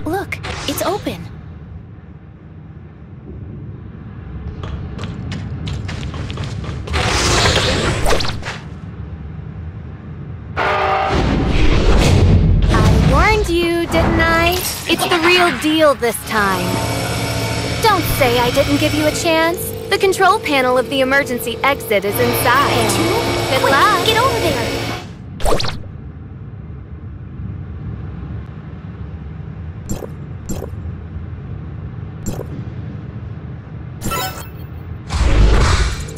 Look, it's open. I warned you, didn't I? It's the real deal this time. Don't say I didn't give you a chance. The control panel of the emergency exit is inside. Good luck. Get over there.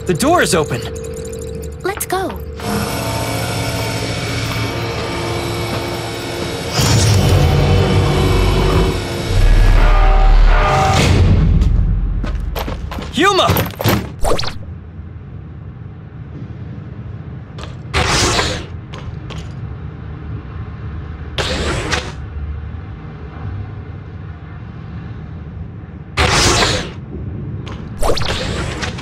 The door is open! Let's go. Yuma!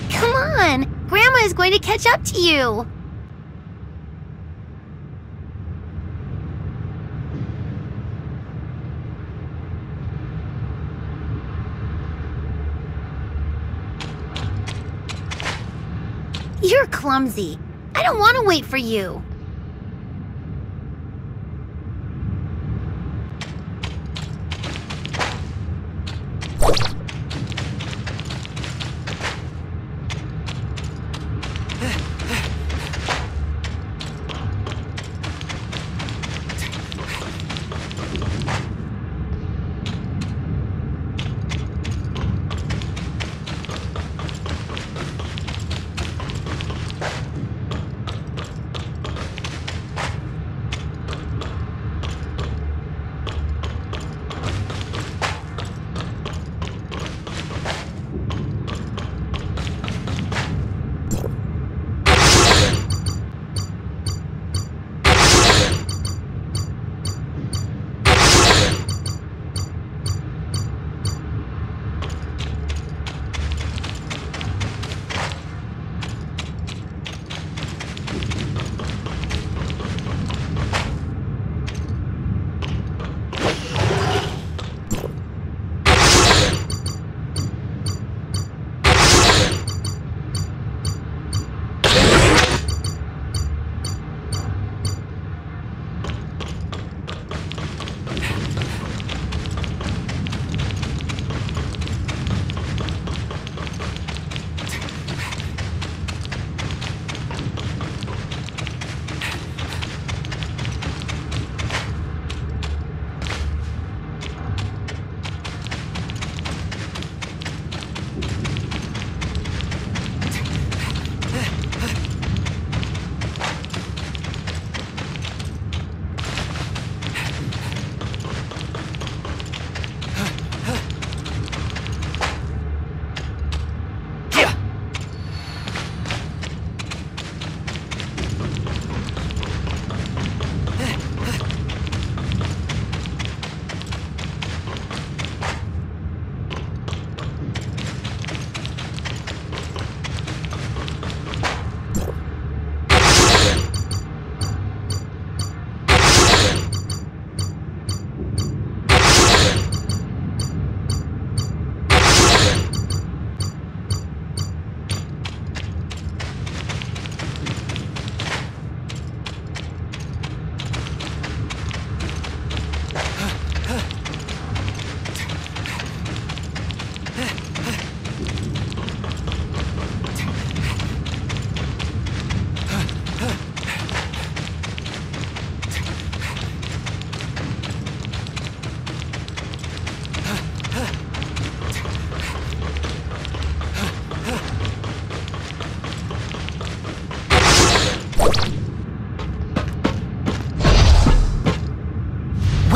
Come on! Grandma is going to catch up to you! You're clumsy. I don't want to wait for you.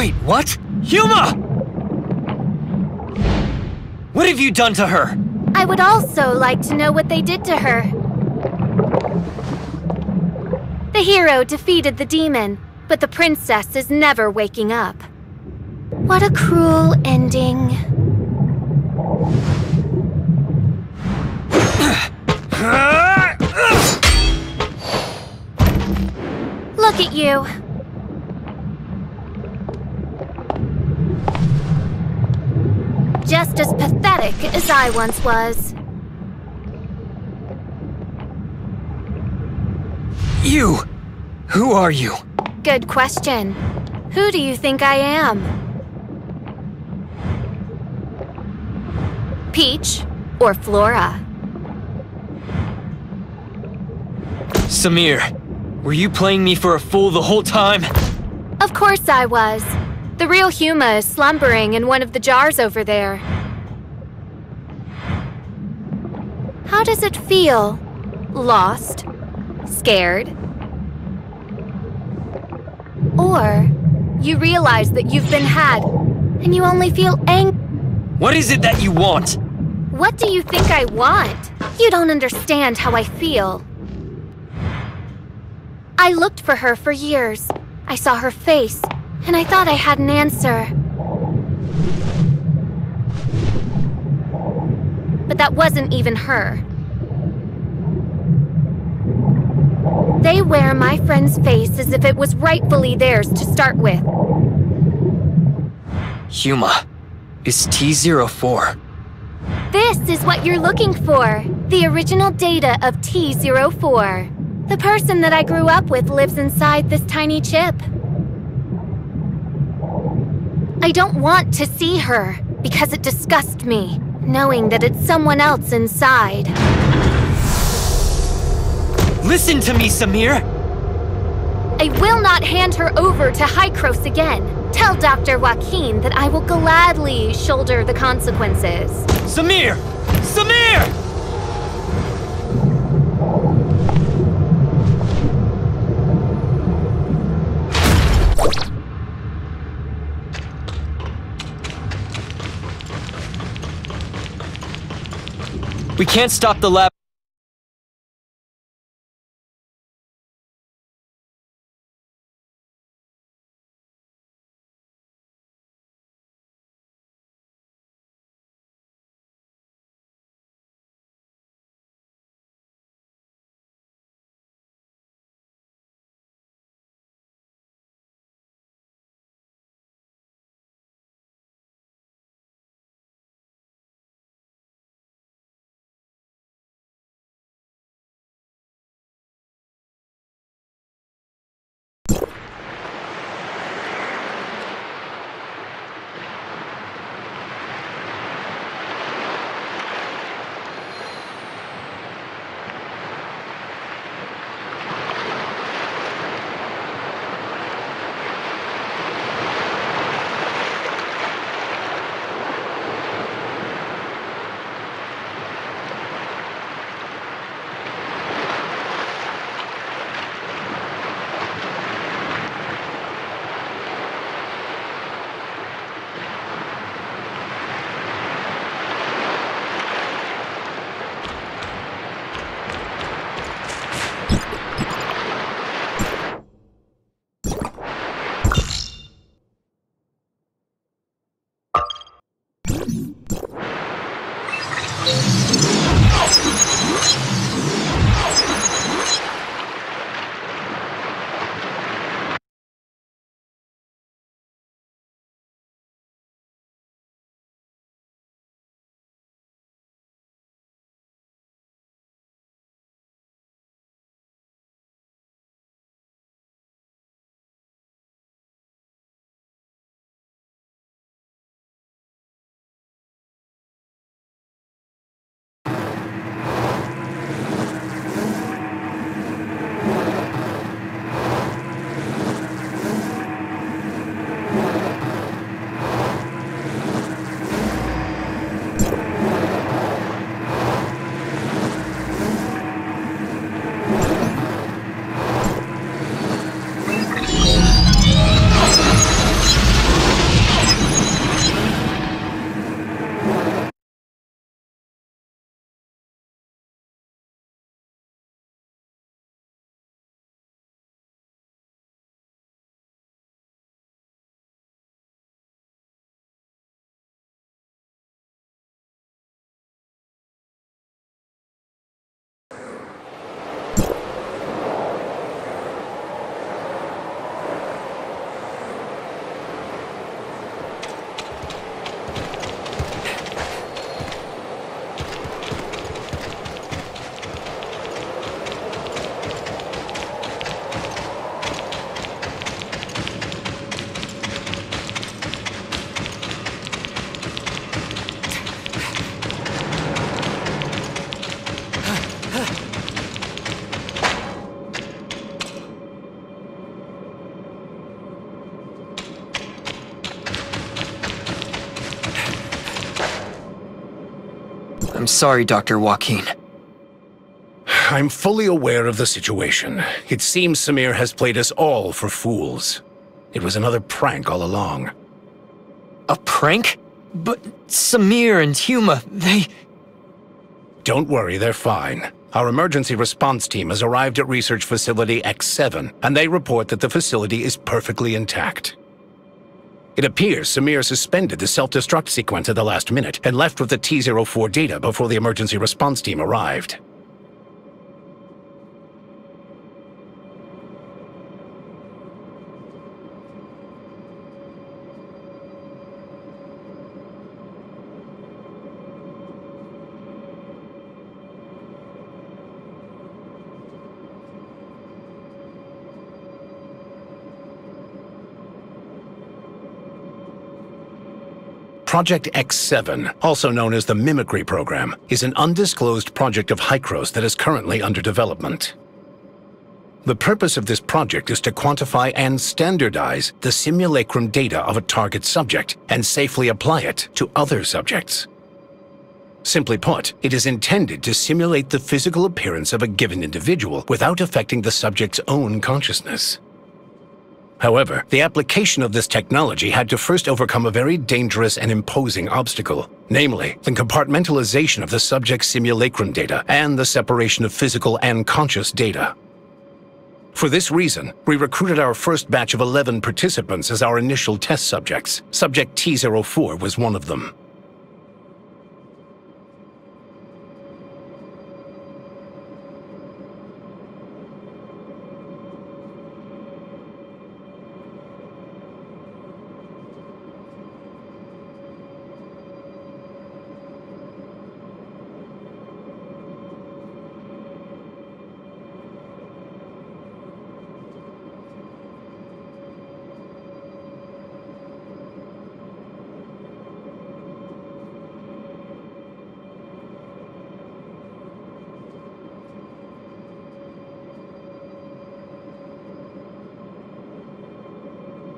Wait, what? Yuma! What have you done to her? I would also like to know what they did to her. The hero defeated the demon, but the princess is never waking up. What a cruel ending. Look at you. Just as pathetic as I once was. You! Who are you? Good question. Who do you think I am? Peach or Flora? Samir, were you playing me for a fool the whole time? Of course I was. The real Huma is slumbering in one of the jars over there. How does it feel? Lost? Scared? Or you realize that you've been had, and you only feel angry. What is it that you want? What do you think I want? You don't understand how I feel. I looked for her for years. I saw her face, and I thought I had an answer. But that wasn't even her. They wear my friend's face as if it was rightfully theirs to start with. Huma, is T-04. This is what you're looking for. The original data of T-04. The person that I grew up with lives inside this tiny chip. I don't want to see her because it disgusts me, knowing that it's someone else inside. Listen to me, Samir! I will not hand her over to Hykros again. Tell Dr. Joaquin that I will gladly shoulder the consequences. Samir! Samir! We can't stop the lab. I'm sorry, Dr. Joaquin. I'm fully aware of the situation. It seems Samir has played us all for fools. It was another prank all along. A prank? But Samir and Huma, they... Don't worry, they're fine. Our emergency response team has arrived at Research Facility X7, and they report that the facility is perfectly intact. It appears Samir suspended the self-destruct sequence at the last minute and left with the T-04 data before the emergency response team arrived. Project X7, also known as the Mimicry Program, is an undisclosed project of Hykros that is currently under development. The purpose of this project is to quantify and standardize the simulacrum data of a target subject and safely apply it to other subjects. Simply put, it is intended to simulate the physical appearance of a given individual without affecting the subject's own consciousness. However, the application of this technology had to first overcome a very dangerous and imposing obstacle, namely, the compartmentalization of the subject's simulacrum data and the separation of physical and conscious data. For this reason, we recruited our first batch of 11 participants as our initial test subjects. Subject T-04 was one of them.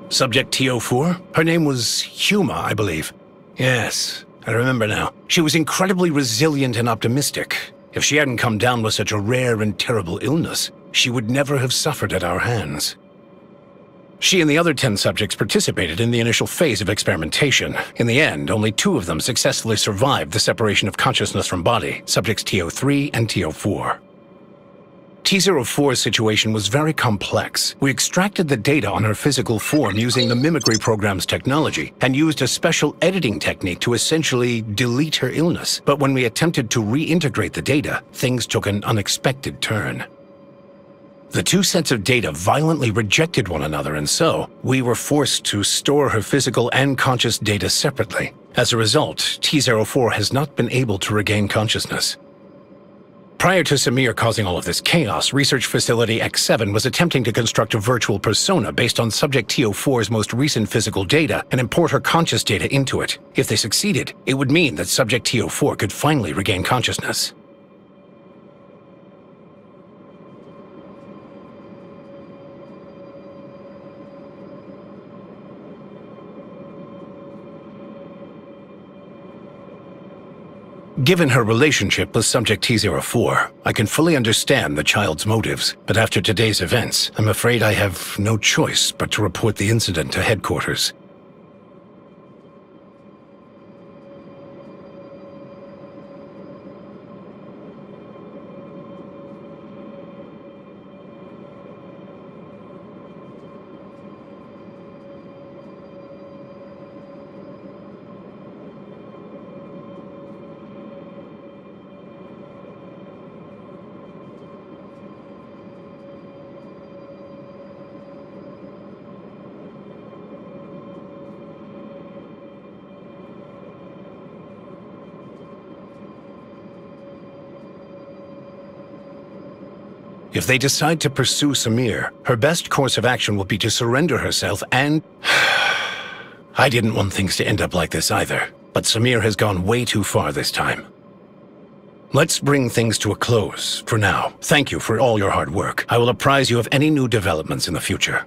Subject T-04? Her name was Huma, I believe. Yes, I remember now. She was incredibly resilient and optimistic. If she hadn't come down with such a rare and terrible illness, she would never have suffered at our hands. She and the other 10 subjects participated in the initial phase of experimentation. In the end, only 2 of them successfully survived the separation of consciousness from body, subjects T-03 and T-04. T-04's situation was very complex. We extracted the data on her physical form using the Mimicry Program's technology and used a special editing technique to essentially delete her illness. But when we attempted to reintegrate the data, things took an unexpected turn. The 2 sets of data violently rejected one another, and so we were forced to store her physical and conscious data separately. As a result, T-04 has not been able to regain consciousness. Prior to Samir causing all of this chaos, Research Facility X7 was attempting to construct a virtual persona based on Subject T-04's most recent physical data and import her conscious data into it. If they succeeded, it would mean that Subject T-04 could finally regain consciousness. Given her relationship with Subject T-04, I can fully understand the child's motives, but after today's events, I'm afraid I have no choice but to report the incident to headquarters. If they decide to pursue Samir, her best course of action will be to surrender herself and... I didn't want things to end up like this either, but Samir has gone way too far this time. Let's bring things to a close for now. Thank you for all your hard work. I will apprise you of any new developments in the future.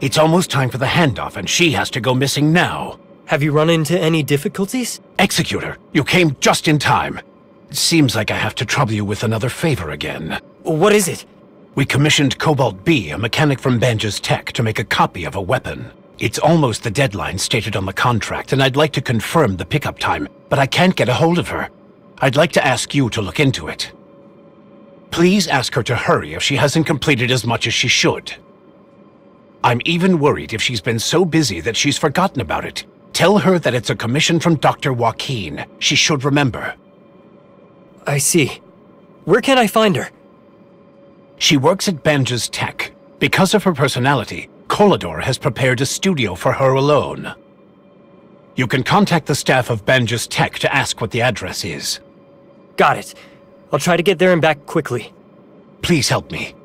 It's almost time for the handoff, and she has to go missing now. Have you run into any difficulties? Executor, you came just in time. It seems like I have to trouble you with another favor again. What is it? We commissioned Cobalt B, a mechanic from Banja's Tech, to make a copy of a weapon. It's almost the deadline stated on the contract, and I'd like to confirm the pickup time, but I can't get a hold of her. I'd like to ask you to look into it. Please ask her to hurry if she hasn't completed as much as she should. I'm even worried if she's been so busy that she's forgotten about it. Tell her that it's a commission from Dr. Joaquin. She should remember. I see. Where can I find her? She works at Banja's Tech. Because of her personality, Kolador has prepared a studio for her alone. You can contact the staff of Banja's Tech to ask what the address is. Got it. I'll try to get there and back quickly. Please help me.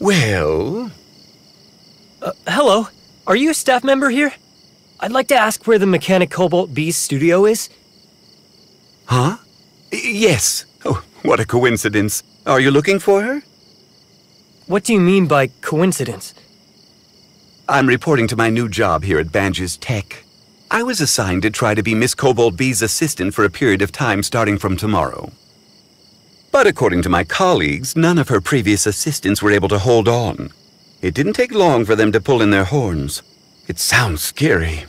Well? Hello. Are you a staff member here? I'd like to ask where the Mechanic Cobalt B's studio is. Huh? Yes. Oh, what a coincidence. Are you looking for her? What do you mean by coincidence? I'm reporting to my new job here at Banges Tech. I was assigned to try to be Miss Cobalt B's assistant for a period of time starting from tomorrow. But according to my colleagues, none of her previous assistants were able to hold on. It didn't take long for them to pull in their horns. It sounds scary.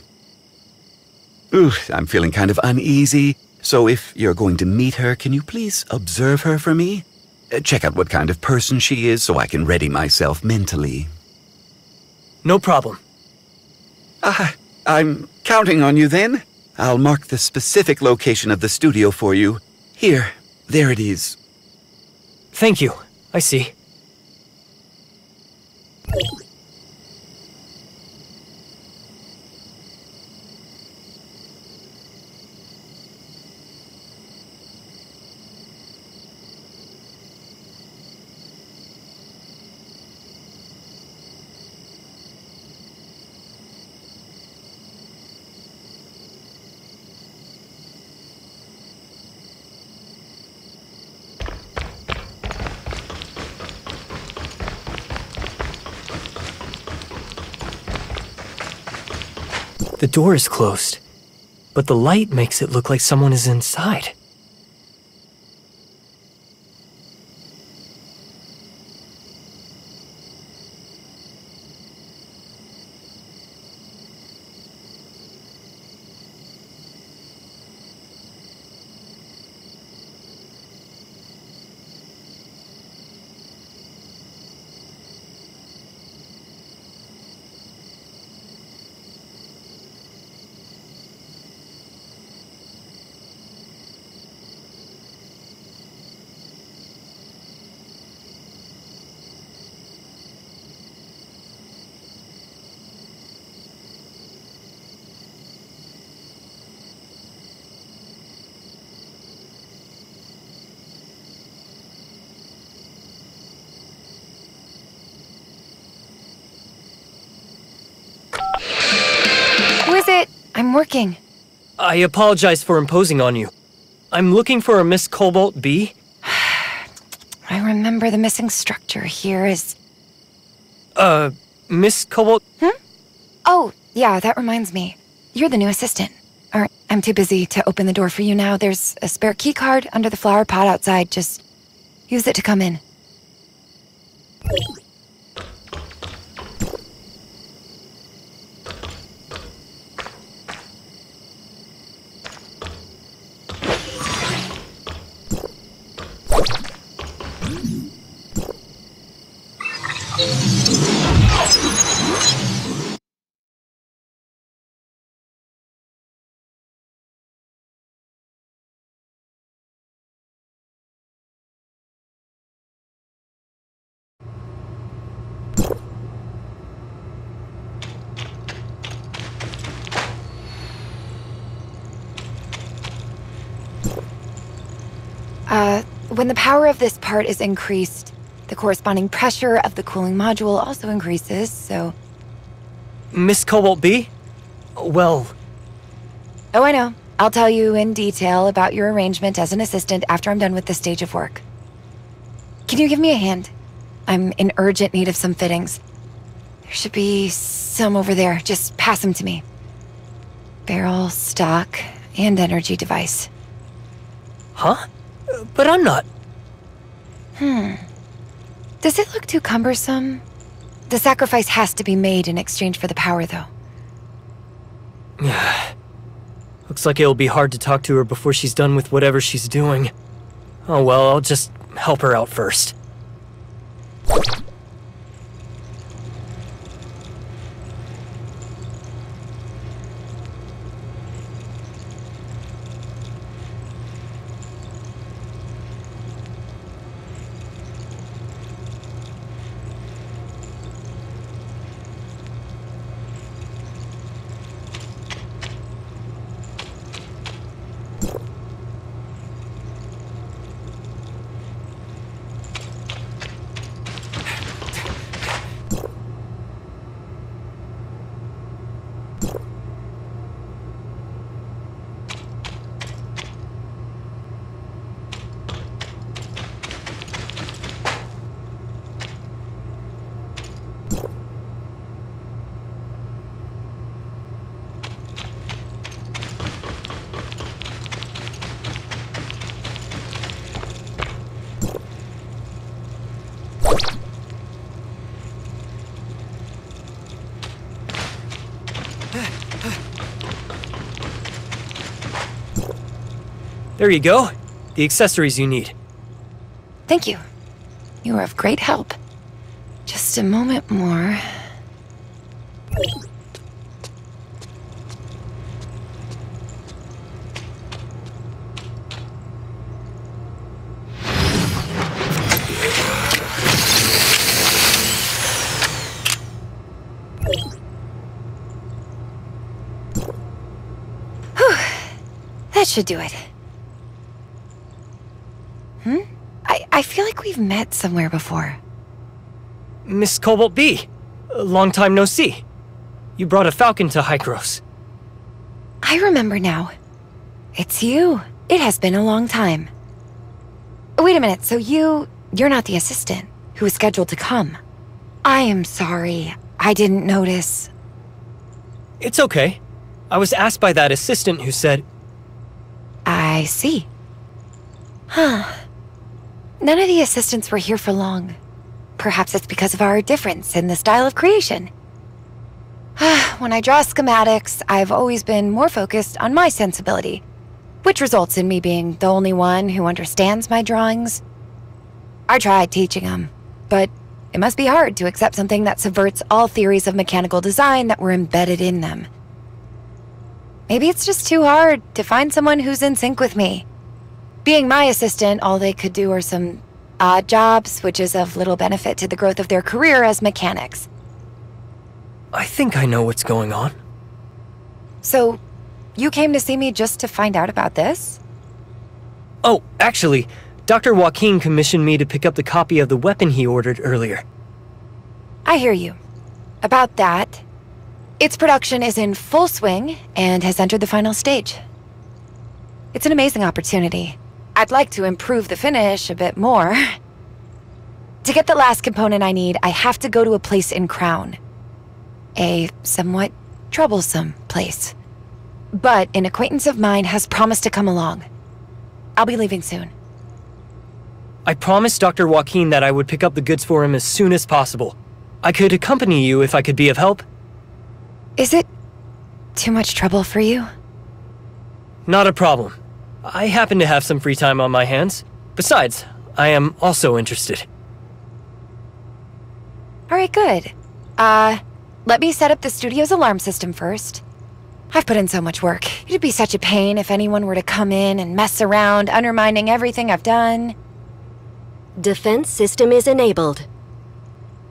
Ooh, I'm feeling kind of uneasy, so if you're going to meet her, can you please observe her for me? Check out what kind of person she is so I can ready myself mentally. No problem. I'm counting on you then. I'll mark the specific location of the studio for you. Here, there it is. Thank you. I see. The door is closed, but the light makes it look like someone is inside. Who is it? I'm working. I apologize for imposing on you. I'm looking for a Miss Cobalt B. I remember the missing structure here is... Miss Cobalt... Oh, yeah, that reminds me. You're the new assistant. Alright, I'm too busy to open the door for you now. There's a spare key card under the flower pot outside. Just use it to come in. When the power of this part is increased, the corresponding pressure of the cooling module also increases, so... Miss Cobalt B? Well... Oh, I know. I'll tell you in detail about your arrangement as an assistant after I'm done with this stage of work. Can you give me a hand? I'm in urgent need of some fittings. There should be some over there. Just pass them to me. Barrel, stock, and energy device. Huh? But I'm not... Does it look too cumbersome? The sacrifice has to be made in exchange for the power, though. Looks like it'll be hard to talk to her before she's done with whatever she's doing. Oh well, I'll just help her out first. There you go. The accessories you need. Thank you. You are of great help. Just a moment more. Whew. That should do it. I feel like we've met somewhere before. Miss Cobalt B. Long time no see. You brought a falcon to Hykros. I remember now. It's you. It has been a long time. Wait a minute, so you're not the assistant who was scheduled to come. I am sorry. I didn't notice. It's okay. I was asked by that assistant who said... I see. Huh. None of the assistants were here for long. Perhaps it's because of our difference in the style of creation. When I draw schematics, I've always been more focused on my sensibility, which results in me being the only one who understands my drawings. I tried teaching them, but it must be hard to accept something that subverts all theories of mechanical design that were embedded in them. Maybe it's just too hard to find someone who's in sync with me. Being my assistant, all they could do are some odd jobs, which is of little benefit to the growth of their career as mechanics. I think I know what's going on. So, you came to see me just to find out about this? Oh, actually, Dr. Joaquin commissioned me to pick up the copy of the weapon he ordered earlier. I hear you. About that, its production is in full swing and has entered the final stage. It's an amazing opportunity. I'd like to improve the finish a bit more. To get the last component I need, I have to go to a place in Crown. A somewhat troublesome place. But an acquaintance of mine has promised to come along. I'll be leaving soon. I promised Dr. Joaquin that I would pick up the goods for him as soon as possible. I could accompany you if I could be of help. Is it too much trouble for you? Not a problem. I happen to have some free time on my hands. Besides, I am also interested. Alright, good. Let me set up the studio's alarm system first. I've put in so much work. It'd be such a pain if anyone were to come in and mess around, undermining everything I've done. Defense system is enabled.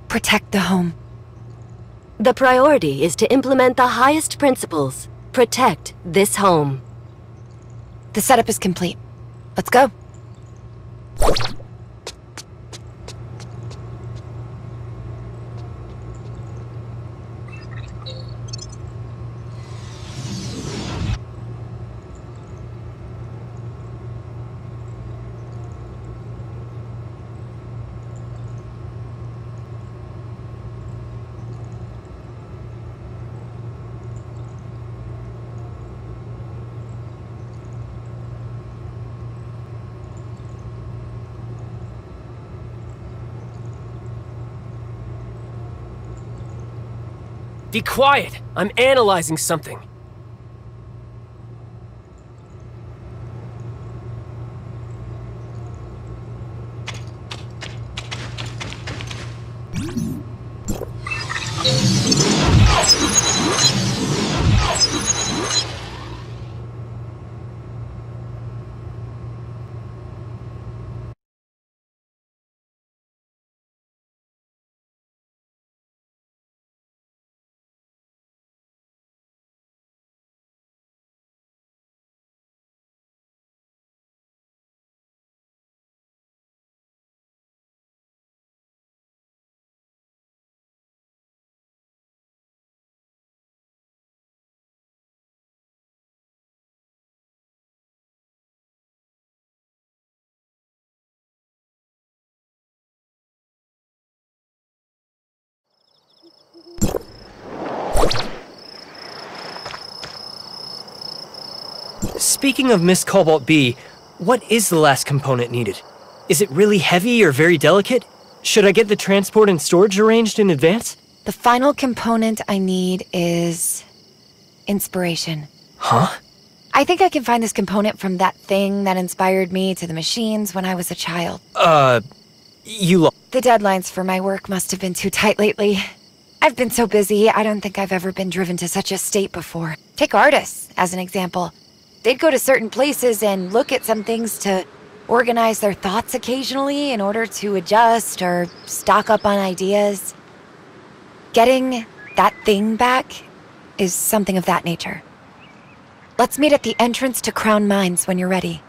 Protect the home. The priority is to implement the highest principles. Protect this home. The setup is complete. Let's go. Be quiet! I'm analyzing something. Speaking of Miss Cobalt B, what is the last component needed? Is it really heavy or very delicate? Should I get the transport and storage arranged in advance? The final component I need is inspiration. Huh? I think I can find this component from that thing that inspired me to the machines when I was a child. The deadlines for my work must have been too tight lately. I've been so busy, I don't think I've ever been driven to such a state before. Take artists, as an example. They'd go to certain places and look at some things to organize their thoughts occasionally in order to adjust or stock up on ideas. Getting that thing back is something of that nature. Let's meet at the entrance to Crown Mines when you're ready.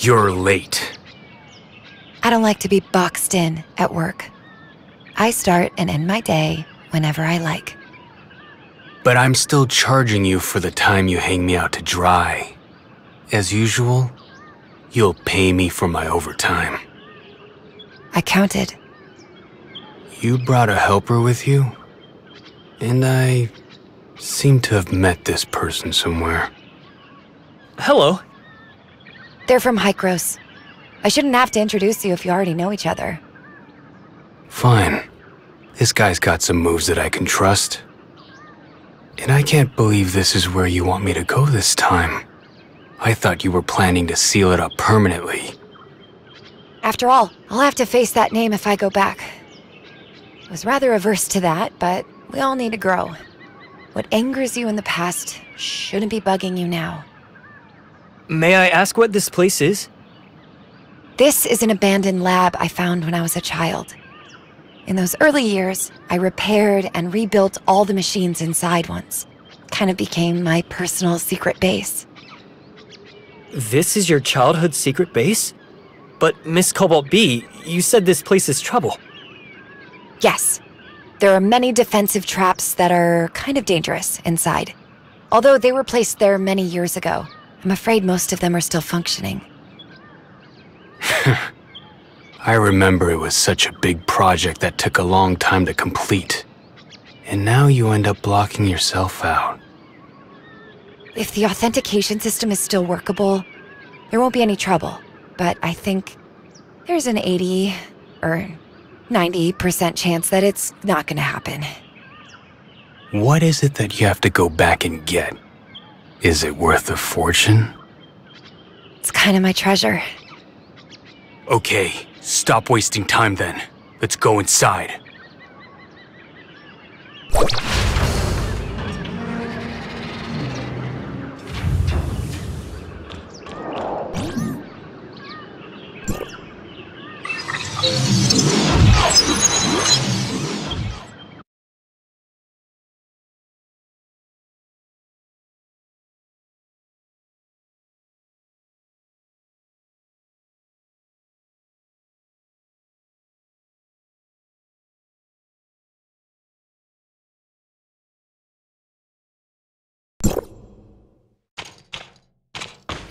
You're late. I don't like to be boxed in at work. I start and end my day whenever I like. But I'm still charging you for the time you hang me out to dry. As usual, you'll pay me for my overtime. I counted. You brought a helper with you? And I seem to have met this person somewhere. Hello. They're from Hykros. I shouldn't have to introduce you if you already know each other. Fine. This guy's got some moves that I can trust. And I can't believe this is where you want me to go this time. I thought you were planning to seal it up permanently. After all, I'll have to face that name if I go back. I was rather averse to that, but we all need to grow. What angers you in the past shouldn't be bugging you now. May I ask what this place is? This is an abandoned lab I found when I was a child. In those early years, I repaired and rebuilt all the machines inside once. Kind of became my personal secret base. This is your childhood secret base? But Miss Cobalt B, you said this place is trouble. Yes. There are many defensive traps that are kind of dangerous inside. Although they were placed there many years ago, I'm afraid most of them are still functioning. I remember it was such a big project that took a long time to complete. And now you end up blocking yourself out. If the authentication system is still workable, there won't be any trouble. But I think there's an 80 or 90% chance that it's not gonna happen. What is it that you have to go back and get? Is it worth a fortune? It's kind of my treasure. Okay, stop wasting time then. Let's go inside.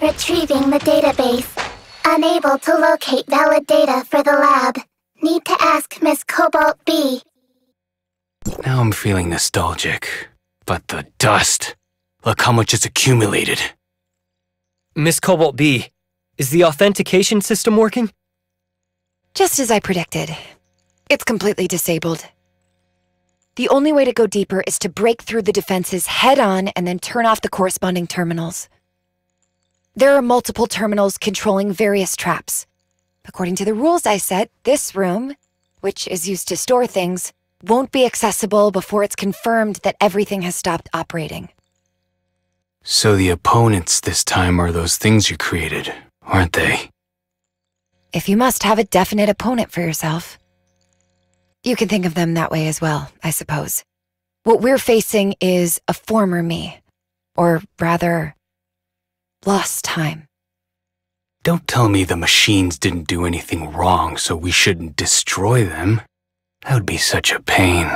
Retrieving the database. Unable to locate valid data for the lab. Need to ask Miss Cobalt B. Now I'm feeling nostalgic. But the dust. Look how much it's accumulated. Miss Cobalt B, is the authentication system working? Just as I predicted. It's completely disabled. The only way to go deeper is to break through the defenses head-on and then turn off the corresponding terminals. There are multiple terminals controlling various traps. According to the rules I set, this room, which is used to store things, won't be accessible before it's confirmed that everything has stopped operating. So the opponents this time are those things you created, aren't they? If you must have a definite opponent for yourself. You can think of them that way as well, I suppose. What we're facing is a former me. Or rather, lost time. Don't tell me the machines didn't do anything wrong, so we shouldn't destroy them. That would be such a pain.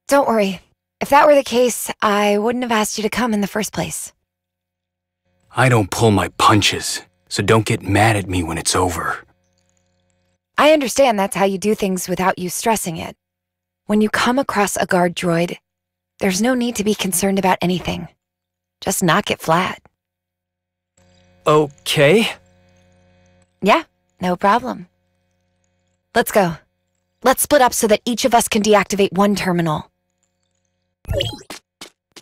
Don't worry. If that were the case, I wouldn't have asked you to come in the first place. I don't pull my punches, so don't get mad at me when it's over. I understand that's how you do things without you stressing it. When you come across a guard droid, there's no need to be concerned about anything. Just knock it flat. Okay. Yeah, no problem. Let's go. Let's split up so that each of us can deactivate one terminal.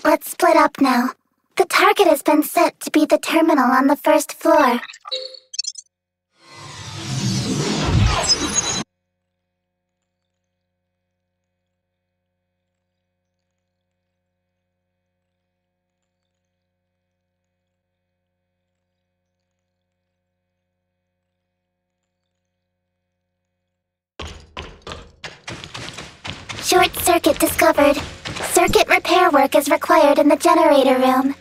Let's split up now. The target has been set to be the terminal on the first floor. Short circuit discovered. Circuit repair work is required in the generator room.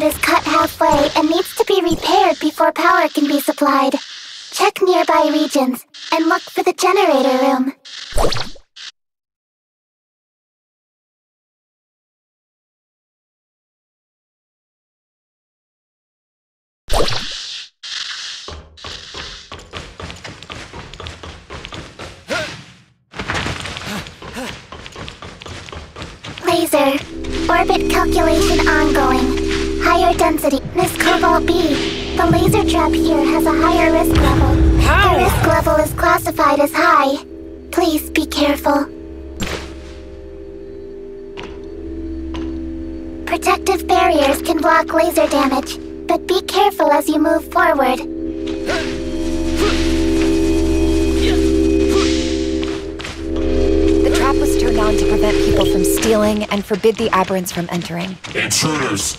is cut halfway and needs to be repaired before power can be supplied. Check nearby regions and look for the generator room. Laser. Orbit calculation ongoing. Higher density. Miss Cobalt B. The laser trap here has a higher risk level. How? The risk level is classified as high. Please be careful. Protective barriers can block laser damage, but be careful as you move forward. The trap was turned on to prevent people from stealing and forbid the aberrants from entering. Intruders!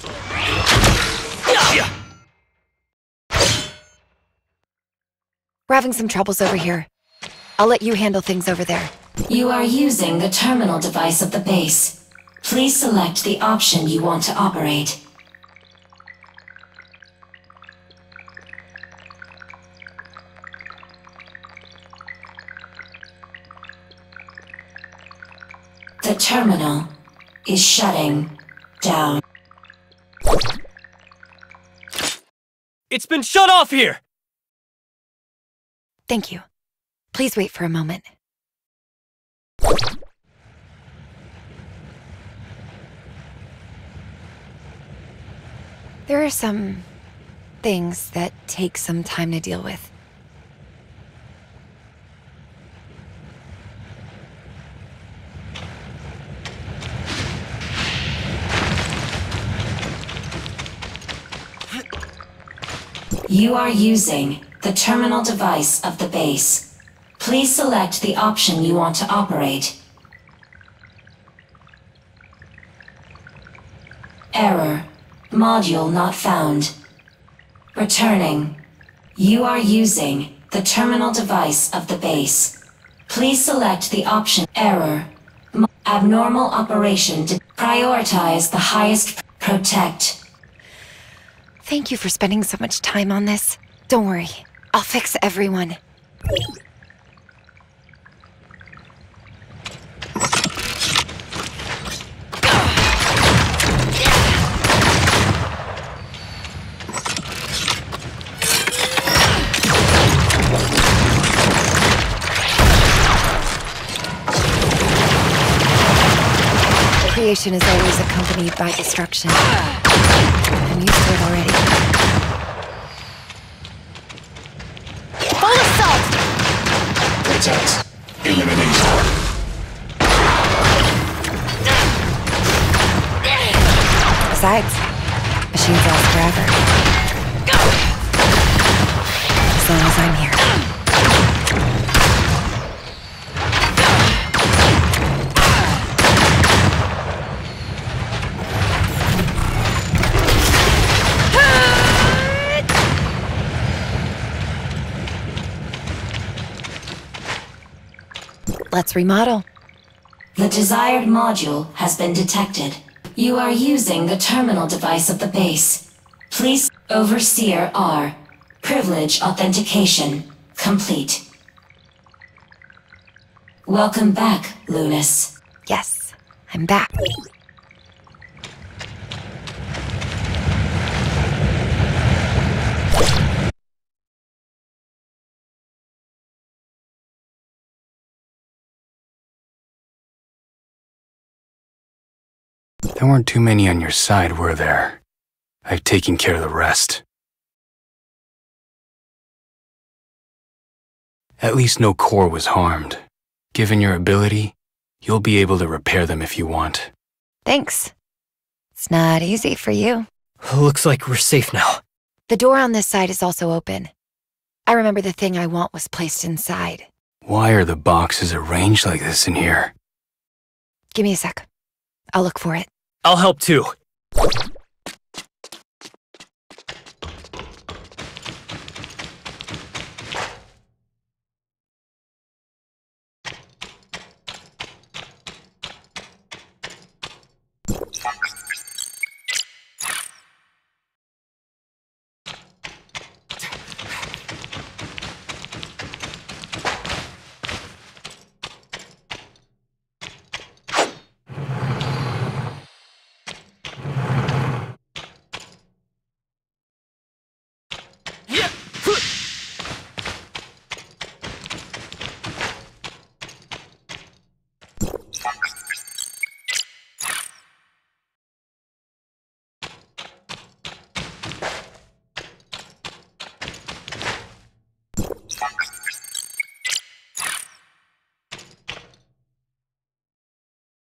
We're having some troubles over here. I'll let you handle things over there. You are using the terminal device of the base. Please select the option you want to operate. The terminal is shutting down. It's been shut off here! Thank you. Please wait for a moment. There are some things that take some time to deal with. You are using the terminal device of the base. Please select the option you want to operate. Error. Module not found. Returning. You are using the terminal device of the base. Please select the option. Error. Abnormal operation. Prioritize the highest. Protect. Thank you for spending so much time on this. Don't worry. I'll fix everyone. Creation is always accompanied by destruction. I'm used to it already. Full assault! Protect. Eliminate. Besides, machines last forever. As long as I'm here. Let's remodel. The desired module has been detected. You are using the terminal device of the base. Please, Overseer R. Privilege authentication complete. Welcome back, Lunas. Yes, I'm back. There weren't too many on your side, were there? I've taken care of the rest. At least no core was harmed. Given your ability, you'll be able to repair them if you want. Thanks. It's not easy for you. Looks like we're safe now. The door on this side is also open. I remember the thing I want was placed inside. Why are the boxes arranged like this in here? Give me a sec. I'll look for it. I'll help too.